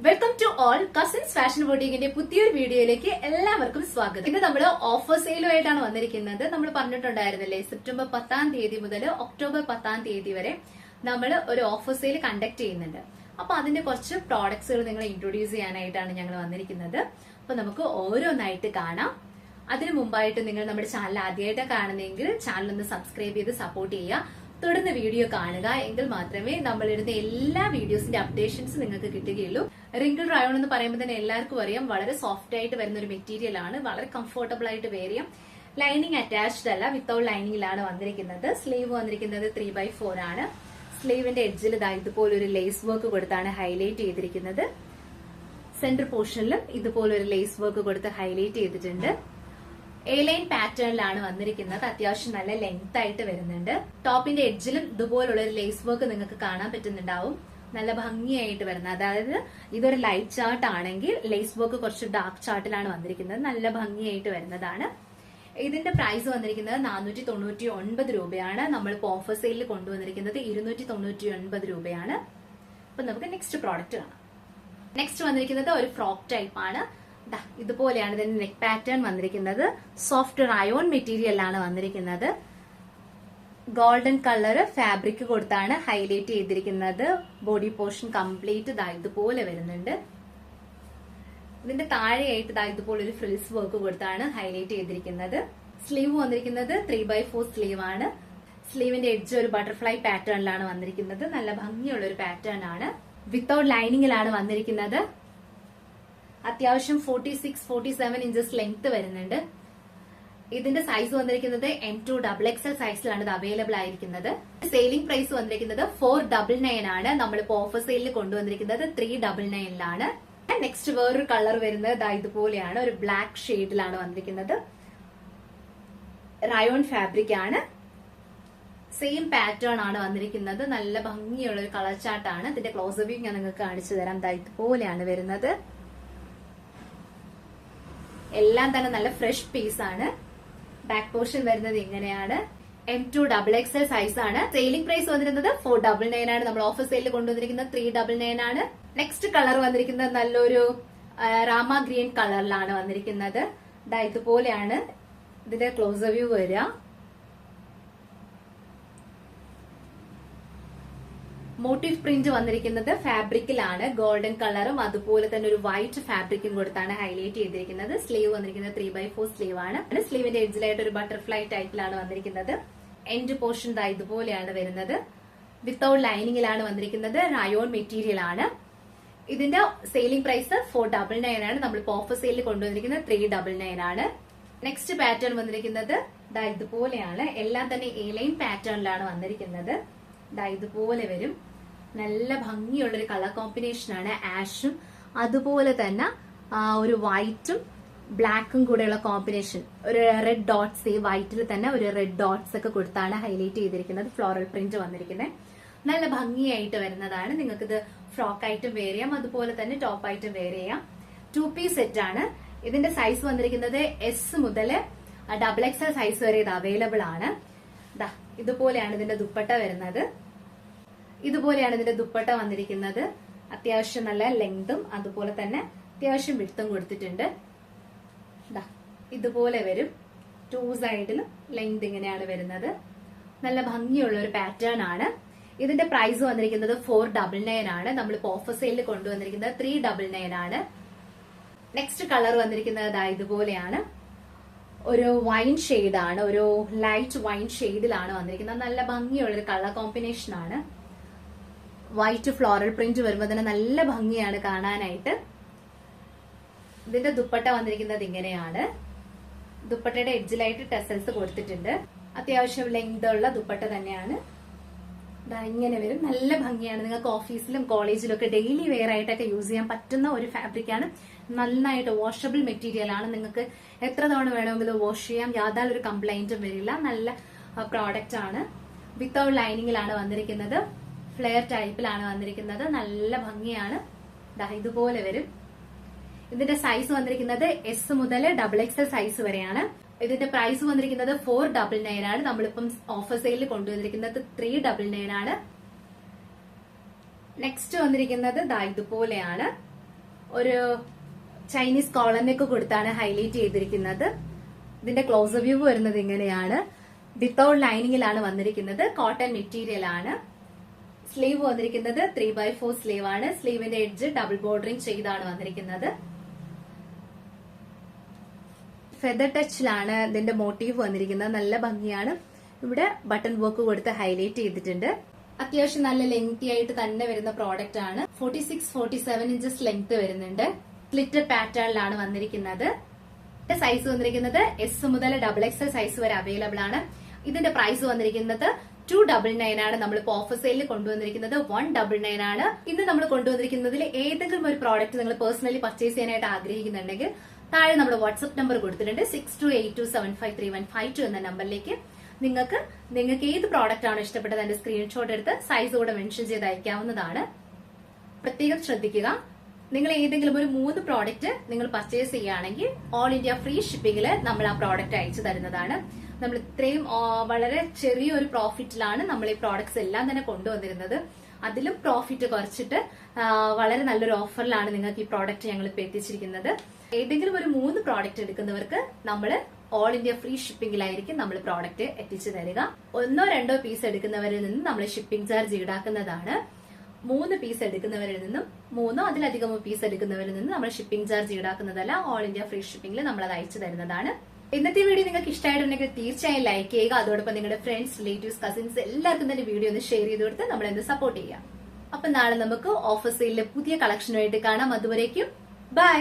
Welcome to all cousins fashion ബോട്ടിക്കിന്റെ പുതിയൊരു വീഡിയോയിലേക്ക് എല്ലാവർക്കും സ്വാഗതം. ഇന്ന് നമ്മൾ ഓഫർ സെയിലുമായിട്ടാണ് വന്നിരിക്കുന്നത്. നമ്മൾ പറഞ്ഞിട്ടുണ്ടായിരുന്നില്ലേ, സെപ്റ്റംബർ 10-ാം തീയതി മുതൽ ഒക്ടോബർ 10-ാം തീയതി വരെ നമ്മൾ ഒരു ഓഫർ സെയിൽ കണ്ടക്ട് ചെയ്യുന്നുണ്ട്. അപ്പൊ അതിന്റെ കുറച്ച് പ്രോഡക്ട്സുകൾ നിങ്ങളെ ഇൻട്രൊഡ്യൂസ് ചെയ്യാനായിട്ടാണ് ഞങ്ങൾ വന്നിരിക്കുന്നത്. അപ്പൊ നമുക്ക് ഓരോന്നായിട്ട് കാണാം. അതിനു മുമ്പായിട്ട് നിങ്ങൾ നമ്മുടെ ചാനൽ ആദ്യമായിട്ട് കാണുന്നെങ്കിൽ ചാനൽ ഒന്ന് സബ്സ്ക്രൈബ് ചെയ്ത് സപ്പോർട്ട് ചെയ്യുക. തുടർന്ന് വീഡിയോ കാണുക, എങ്കിൽ മാത്രമേ നമ്മളിടുന്ന എല്ലാ വീഡിയോസിന്റെ അപ്ഡേഷൻസ് നിങ്ങൾക്ക് കിട്ടുകയുള്ളൂ. റിങ്കിൾ റയോൺ എന്ന് പറയുമ്പോൾ തന്നെ എല്ലാവർക്കും അറിയാം, വളരെ സോഫ്റ്റ് ആയിട്ട് വരുന്ന ഒരു മെറ്റീരിയൽ ആണ്. വളരെ കംഫർട്ടബിൾ ആയിട്ട് വെയർ ചെയ്യാം. ലൈനിങ് അറ്റാച്ച്ഡ് അല്ല, വിത്തൗട്ട് ലൈനിങ്ങിലാണ് വന്നിരിക്കുന്നത്. സ്ലീവ് വന്നിരിക്കുന്നത് 3/4 ആണ്. സ്ലീവിന്റെ എഡ്ജിൽ ഇതുപോലെ ഒരു ലേസ് വർക്ക് കൊടുത്താണ് ഹൈലൈറ്റ് ചെയ്തിരിക്കുന്നത്. സെന്റർ പോർഷനിലും ഇതുപോലെ ഒരു ലേസ് വർക്ക് കൊടുത്ത് ഹൈലൈറ്റ് ചെയ്തിട്ടുണ്ട്. എ ലൈൻ പാറ്റേണിലാണ് വന്നിരിക്കുന്നത്. അത്യാവശ്യം നല്ല ലെങ്ത് ആയിട്ട് വരുന്നുണ്ട്. ടോപ്പിന്റെ എഡ്ജിലും ഇതുപോലുള്ള ഒരു ലേസ് വർക്ക് നിങ്ങൾക്ക് കാണാൻ പറ്റുന്നുണ്ടാവും. നല്ല ഭംഗിയായിട്ട് വരുന്നത്. അതായത് ഇതൊരു ലൈറ്റ് ചാർട്ട് ആണെങ്കിൽ ലേസ് വർക്ക് കുറച്ച് ഡാർക്ക് ചാർട്ടിലാണ് വന്നിരിക്കുന്നത്. നല്ല ഭംഗിയായിട്ട് വരുന്നതാണ്. ഇതിന്റെ പ്രൈസ് വന്നിരിക്കുന്നത് 499 രൂപയാണ്. നമ്മളിപ്പോ ഓഫർ സെയിലിൽ കൊണ്ടുവന്നിരിക്കുന്നത് 299 രൂപയാണ്. അപ്പൊ നമുക്ക് നെക്സ്റ്റ് പ്രോഡക്റ്റ് കാണാം. നെക്സ്റ്റ് വന്നിരിക്കുന്നത് ഒരു ഫ്രോക്ക് ടൈപ്പ് ആണ്. ഇതുപോലെയാണ് ഇതിന്റെ നെക്ക് പാറ്റേൺ വന്നിരിക്കുന്നത്. സോഫ്റ്റ് റയോൺ മെറ്റീരിയലാണ് വന്നിരിക്കുന്നത്. ഗോൾഡൻ കളർ ഫാബ്രിക് കൊടുത്താണ് ഹൈലൈറ്റ് ചെയ്തിരിക്കുന്നത്. ബോഡി പോർഷൻ കംപ്ലീറ്റ് ഇതുപോലെ വരുന്നുണ്ട്. ഇതിന്റെ താഴെയായിട്ട് ഇതുപോലെ ഒരു ഫ്രിൽസ് വർക്ക് കൊടുത്താണ് ഹൈലൈറ്റ് ചെയ്തിരിക്കുന്നത്. സ്ലീവ് വന്നിരിക്കുന്നത് 3/4 സ്ലീവ് ആണ്. സ്ലീവിന്റെ എഡ്ജ് ഒരു ബട്ടർഫ്ലൈ പാറ്റേണിലാണ് വന്നിരിക്കുന്നത്. നല്ല ഭംഗിയുള്ള ഒരു പാറ്റേൺ ആണ്. വിത്തൗട്ട് ലൈനിങ്ങിലാണ് വന്നിരിക്കുന്നത്. അത്യാവശ്യം 46-47 ഇഞ്ചസ് ലെങ്ത് വരുന്നുണ്ട്. ഇതിന്റെ സൈസ് വന്നിരിക്കുന്നത് M2 XXL സൈസിലാണ് ഇത് അവൈലബിൾ ആയിരിക്കുന്നത്. സെയിലിംഗ് പ്രൈസ് വന്നിരിക്കുന്നത് 499 ആണ്. നമ്മളിപ്പോ ഓഫർ സെയിലിൽ കൊണ്ടുവന്നിരിക്കുന്നത് 399 നെക്സ്റ്റ് വേറൊരു കളർ വരുന്നത് ഇതുപോലെയാണ്. ഒരു ബ്ലാക്ക് ഷെയ്ഡിലാണ് വന്നിരിക്കുന്നത്. റയോൺ ഫാബ്രിക് ആണ്. സെയിം പാറ്റേൺ ആണ് വന്നിരിക്കുന്നത്. നല്ല ഭംഗിയുള്ള ഒരു കളർ ചാർട്ടാണ്. ഇതിന്റെ ക്ലോസ് വ്യൂ ഞാൻ നിങ്ങൾക്ക് കാണിച്ചു തരാം. ഇതുപോലെയാണ് വരുന്നത്. എല്ലാം തന്നെ നല്ല ഫ്രഷ് പീസ് ആണ്. ബാക്ക് പോർഷൻ വരുന്നത് ഇങ്ങനെയാണ്. M2 XXL സൈസ് ആണ്. സെയിലിംഗ് പ്രൈസ് വന്നിരുന്നത് 499 ആണ്. നമ്മൾ ഓഫർ സെയിലിൽ കൊണ്ടുവന്നിരിക്കുന്നത് 399 ആണ്. നെക്സ്റ്റ് കളർ വന്നിരിക്കുന്നത് നല്ലൊരു രാമ ഗ്രീൻ കളറിലാണ് വന്നിരിക്കുന്നത്. ഇതുപോലെയാണ് ഇതിന്റെ ക്ലോസ് വ്യൂ വരിക. മോട്ടീവ് പ്രിന്റ് വന്നിരിക്കുന്നത് ഫാബ്രിക്കിലാണ്. ഗോൾഡൻ കളറും അതുപോലെ തന്നെ ഒരു വൈറ്റ് ഫാബ്രിക്കും കൊടുത്താണ് ഹൈലൈറ്റ് ചെയ്തിരിക്കുന്നത്. സ്ലീവ് വന്നിരിക്കുന്നത് 3/4 സ്ലീവ് ആണ്. സ്ലീവിന്റെ എഡ്ജിലായിട്ട് ഒരു ബട്ടർഫ്ലൈ ടൈപ്പിലാണ് വന്നിരിക്കുന്നത്. എൻഡ് പോർഷൻ ഇതുപോലെയാണ് വരുന്നത്. വിത്തൗട്ട് ലൈനിങ്ങിലാണ് വന്നിരിക്കുന്നത്. റയോൺ മെറ്റീരിയൽ ആണ്. ഇതിന്റെ സെയിലിംഗ് പ്രൈസ് 499 ആണ്. നമ്മളിപ്പോ ഓഫർ സെയിലിൽ കൊണ്ടുവന്നിരിക്കുന്നത് 399 ആണ്. നെക്സ്റ്റ് പാറ്റേൺ വന്നിരിക്കുന്നത് ഇതുപോലെയാണ്. എല്ലാം തന്നെ എ ലൈൻ പാറ്റേണിലാണ് വന്നിരിക്കുന്നത്. ഇതുപോലെ വരും. നല്ല ഭംഗിയുള്ള ഒരു കളർ കോമ്പിനേഷൻ ആണ്. ആഷും അതുപോലെ തന്നെ ഒരു വൈറ്റും ബ്ലാക്കും കൂടെയുള്ള കോമ്പിനേഷൻ. ഒരു റെഡ് ഡോട്ട്സ്, ഈ വൈറ്റിൽ തന്നെ ഒരു റെഡ് ഡോട്ട്സ് ഒക്കെ കൊടുത്താണ് ഹൈലൈറ്റ് ചെയ്തിരിക്കുന്നത്. ഫ്ലോറൽ പ്രിന്റ് വന്നിരിക്കുന്നത്. നല്ല ഭംഗിയായിട്ട് വരുന്നതാണ്. നിങ്ങൾക്കിത് ഫ്രോക്ക് ആയിട്ടും വെയർ ചെയ്യാം, അതുപോലെ തന്നെ ടോപ്പ് ആയിട്ടും വെയർ ചെയ്യാം. 2 പീസ് സെറ്റ് ആണ്. ഇതിന്റെ സൈസ് വന്നിരിക്കുന്നത് S മുതൽ XXL സൈസ് വരെ ഇത് അവൈലബിൾ ആണ്. ഇതുപോലെയാണ് ഇതിന്റെ ദുപ്പട്ട വരുന്നത്. ഇതുപോലെയാണ് ഇതിന്റെ ദുപ്പട്ട വന്നിരിക്കുന്നത്. അത്യാവശ്യം നല്ല ലെങ്തും അതുപോലെ തന്നെ അത്യാവശ്യം വിഡ്ത്തും കൊടുത്തിട്ടുണ്ട്. ഇതുപോലെ വരും. 2 സൈഡിലും ലെങ്ത് ഇങ്ങനെയാണ് വരുന്നത്. നല്ല ഭംഗിയുള്ള ഒരു പാറ്റേൺ ആണ്. ഇതിന്റെ പ്രൈസ് വന്നിരിക്കുന്നത് 499 ആണ്. നമ്മളിപ്പോ ഓഫർ സെയിലിൽ കൊണ്ടുവന്നിരിക്കുന്നത് 399 ആണ്. നെക്സ്റ്റ് കളർ വന്നിരിക്കുന്നത് ഇതുപോലെയാണ്. ഒരു വൈൻ ഷെയ്ഡ് ആണ്. ഒരു ലൈറ്റ് വൈൻ ഷെയ്ഡിലാണ് വന്നിരിക്കുന്നത്. നല്ല ഭംഗിയുള്ള ഒരു കളർ കോമ്പിനേഷൻ ആണ്. വൈറ്റ് ഫ്ലോറൽ പ്രിന്റ് വരുമ്പോൾ തന്നെ നല്ല ഭംഗിയാണ് കാണാനായിട്ട്. ഇതിന്റെ ദുപ്പട്ട വന്നിരിക്കുന്നത് ഇങ്ങനെയാണ്. ദുപ്പട്ടയുടെ എഡ്ജിലായിട്ട് ടെസൽസ് കൊടുത്തിട്ടുണ്ട്. അത്യാവശ്യം ലെങ്ത് ഉള്ള ദുപ്പട്ട തന്നെയാണ്. ഇങ്ങനെ വരും. നല്ല ഭംഗിയാണ്. നിങ്ങൾക്ക് ഓഫീസിലും കോളേജിലും ഒക്കെ ഡെയിലി വെയർ ആയിട്ടൊക്കെ യൂസ് ചെയ്യാൻ പറ്റുന്ന ഒരു ഫാബ്രിക് ആണ്. നന്നായിട്ട് വാഷബിൾ മെറ്റീരിയൽ ആണ്. നിങ്ങൾക്ക് എത്ര തവണ വേണമെങ്കിലും വാഷ് ചെയ്യാം. യാതൊരു കംപ്ലൈന്റും വരില്ല. നല്ല പ്രോഡക്റ്റ് ആണ്. വിത്തൗട്ട് ലൈനിങ്ങിലാണ് വന്നിരിക്കുന്നത്. ഫ്ലെയർ ടൈപ്പിലാണ് വന്നിരിക്കുന്നത്. നല്ല ഭംഗിയാണ്. ഇതുപോലെ വരും. ഇതിന്റെ സൈസ് വന്നിരിക്കുന്നത് S മുതൽ XXL സൈസ് വരെയാണ്. ഇതിന്റെ പ്രൈസ് വന്നിരിക്കുന്നത് 499 ആണ്. നമ്മളിപ്പം ഓഫർ സെയിലിൽ കൊണ്ടുവന്നിരിക്കുന്നത് 399 ആണ്. നെക്സ്റ്റ് വന്നിരിക്കുന്നത് ഇതുപോലെയാണ്. ഒരു ചൈനീസ് കോളനൊക്കെ കൊടുത്താണ് ഹൈലൈറ്റ് ചെയ്തിരിക്കുന്നത്. ഇതിന്റെ ക്ലോസ് വ്യൂ വരുന്നത് ഇങ്ങനെയാണ്. വിത്തൗട്ട് ലൈനിങ്ങിലാണ് വന്നിരിക്കുന്നത്. കോട്ടൺ മെറ്റീരിയൽ ആണ്. സ്ലീവ് വന്നിരിക്കുന്നത് 3/4 സ്ലീവ് ആണ്. സ്ലീവിന്റെ എഡ്ജ് ഡബിൾ ബോർഡറിംഗ് ചെയ്താണ് വന്നിരിക്കുന്നത്. ഫെദർ ടച്ചിലാണ് ഇതിന്റെ മോട്ടീവ് വന്നിരിക്കുന്നത്. നല്ല ഭംഗിയാണ്. ഇവിടെ ബട്ടൺ വർക്ക് കൊടുത്ത് ഹൈലൈറ്റ് ചെയ്തിട്ടുണ്ട്. അത്യാവശ്യം നല്ല ലെങ്തി ആയിട്ട് തന്നെ വരുന്ന പ്രോഡക്റ്റ് ആണ്. 46-47 ഇഞ്ചസ് ലെങ്ത് വരുന്നുണ്ട്. സ്ലിറ്റർ പാറ്റേണിലാണ് വന്നിരിക്കുന്നത്. സൈസ് വന്നിരിക്കുന്നത് എസ് മുതൽ XXL സൈസ് വരെ അവൈലബിൾ ആണ്. ഇതിന്റെ പ്രൈസ് വന്നിരിക്കുന്നത് 299 ആണ്. നമ്മളിപ്പോ ഓഫർ സെയിലിൽ കൊണ്ടുവന്നിരിക്കുന്നത് 199 ആണ്. ഇന്ന് നമ്മൾ കൊണ്ടുവന്നിരിക്കുന്നതിൽ ഏതെങ്കിലും ഒരു പ്രോഡക്റ്റ് നിങ്ങൾ പേഴ്സണലി പർച്ചേസ് ചെയ്യാനായിട്ട് ആഗ്രഹിക്കുന്നുണ്ടെങ്കിൽ താഴെ നമ്മുടെ വാട്സ്ആപ്പ് നമ്പർ കൊടുത്തിട്ടുണ്ട്. 6282753152 എന്ന നമ്പറിലേക്ക് നിങ്ങൾക്ക് ഏത് പ്രോഡക്റ്റ് ആണോ ഇഷ്ടപ്പെട്ടത് അതിന്റെ സ്ക്രീൻഷോട്ട് എടുത്ത് സൈസ് കൂടെ മെൻഷൻ ചെയ്ത് അയക്കാവുന്നതാണ്. പ്രത്യേകം ശ്രദ്ധിക്കുക, നിങ്ങൾ ഏതെങ്കിലും ഒരു 3 പ്രോഡക്റ്റ് നിങ്ങൾ പർച്ചേസ് ചെയ്യുകയാണെങ്കിൽ ഓൾ ഇന്ത്യ ഫ്രീ ഷിപ്പിംഗിൽ നമ്മൾ ആ പ്രോഡക്റ്റ് അയച്ചു തരുന്നതാണ്. നമ്മൾ ഇത്രയും വളരെ ചെറിയൊരു പ്രോഫിറ്റിലാണ് നമ്മൾ ഈ പ്രോഡക്ട്സ് എല്ലാം തന്നെ കൊണ്ടുവന്നിരുന്നത്. അതിലും പ്രോഫിറ്റ് കുറച്ചിട്ട് വളരെ നല്ലൊരു ഓഫറിലാണ് നിങ്ങൾക്ക് ഈ പ്രോഡക്റ്റ് ഞങ്ങൾ ഇപ്പൊ എത്തിച്ചിരിക്കുന്നത്. ഏതെങ്കിലും ഒരു 3 പ്രോഡക്റ്റ് എടുക്കുന്നവർക്ക് നമ്മൾ ഓൾ ഇന്ത്യ ഫ്രീ ഷിപ്പിംഗിലായിരിക്കും നമ്മൾ പ്രോഡക്റ്റ് എത്തിച്ചു തരിക. 1-2 പീസ് എടുക്കുന്നവരിൽ നിന്ന് നമ്മൾ ഷിപ്പിംഗ് ചാർജ് ഈടാക്കുന്നതാണ്. 3 പീസ് എടുക്കുന്നവരിൽ നിന്നും 3 അതിലധികമോ പീസ് എടുക്കുന്നവരിൽ നിന്നും നമ്മൾ ഷിപ്പിംഗ് ചാർജ് ഈടാക്കുന്നതല്ല. ഓൾ ഇന്ത്യ ഫ്രീ ഷിപ്പിംഗിൽ നമ്മൾ അത് അയച്ചു തരുന്നതാണ്. ഇന്നത്തെ വീഡിയോ നിങ്ങൾക്ക് ഇഷ്ടമായിട്ടുണ്ടെങ്കിൽ തീർച്ചയായും ലൈക്ക് ചെയ്യുക. അതോടൊപ്പം നിങ്ങളുടെ ഫ്രണ്ട്സ്, റിലേറ്റീവ്സ്, കസിൻസ് എല്ലാവർക്കും തന്നെ വീഡിയോ ഒന്ന് ഷെയർ ചെയ്ത് കൊടുത്ത് നമ്മളെ സപ്പോർട്ട് ചെയ്യാം. അപ്പൊ നാളെ നമുക്ക് ഓഫർ സെയിലിലെ പുതിയ കളക്ഷനുമായിട്ട് കാണാം. അതുവരേക്കും ബൈ.